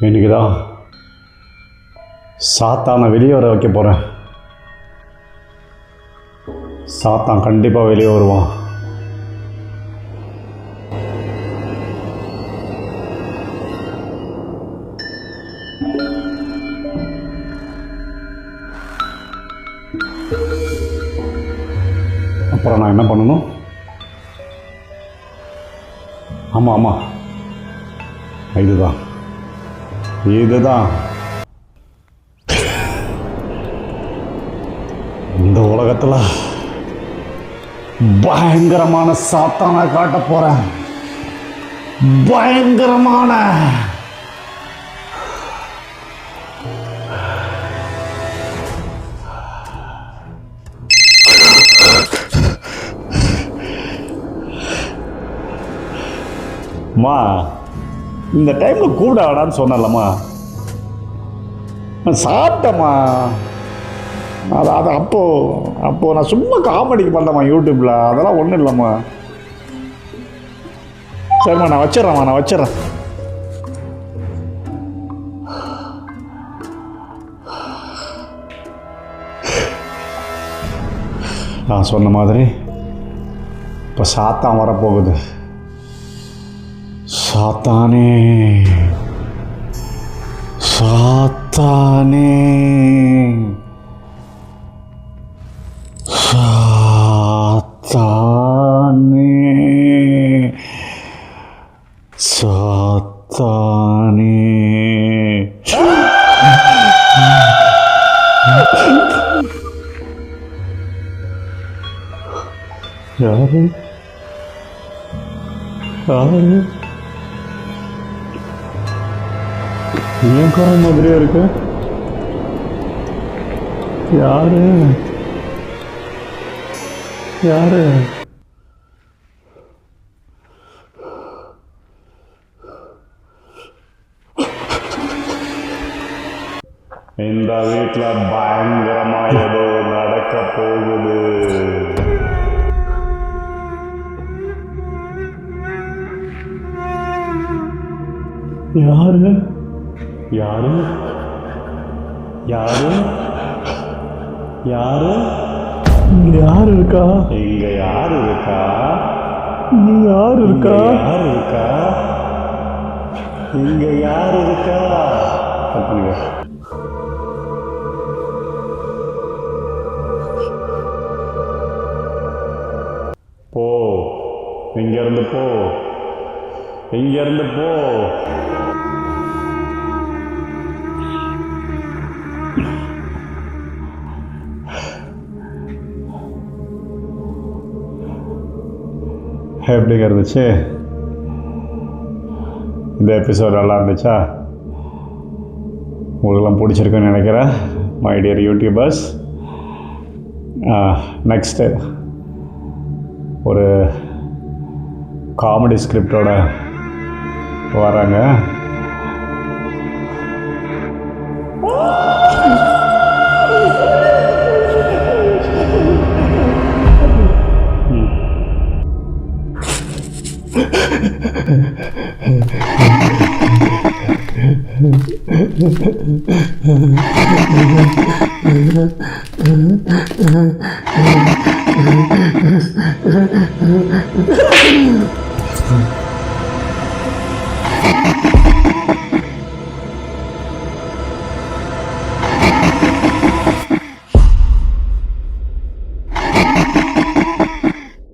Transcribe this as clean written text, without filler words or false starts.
இன்னைக்குதான் சாத்தானை வெளியே வர வைக்க போகிறேன். சாத்தான் கண்டிப்பாக வெளியே வருவான். அப்புறம் நான் என்ன பண்ணணும்? ஆமாம், இதுதான் இந்த உலகத்தில் பயங்கரமான சாத்தானை காட்ட போறேன். பயங்கரமான மா, இந்த டைம்ல கூப்பிட வேடான்னு சொன்னலம்மா. நான் சாப்பிட்டேம்மா. அது அப்போ நான் சும்மா காமெடிக்கு பண்ணேம்மா யூடியூப்ல. அதெல்லாம் ஒன்றும் இல்லைம்மா. சரிம்மா, நான் வச்சிட்றேன். நான் சொன்ன மாதிரி இப்போ சாத்தான் வரப்போகுது. சாத்தானே சாத்தானே சாத்தானே. யாரு ஏன் குறை மாதிரியா இருக்கு? யாரு இந்த வீட்டில் பயங்கரமா ஏதோ நடக்க போகுது. யாரு இங்க யாரு இருக்கா? இங்க யாரு இருக்கா? போ, இங்கிருந்து போ. எப்படிங்க இருந்துச்சு இந்த எபிசோட்? நல்லா இருந்துச்சா? உங்களுக்கெல்லாம் பிடிச்சிருக்குன்னு நினைக்கிறேன் மை டியர் யூடியூபர்ஸ். நெக்ஸ்ட்டு ஒரு காமெடி ஸ்கிரிப்டோட வராங்க.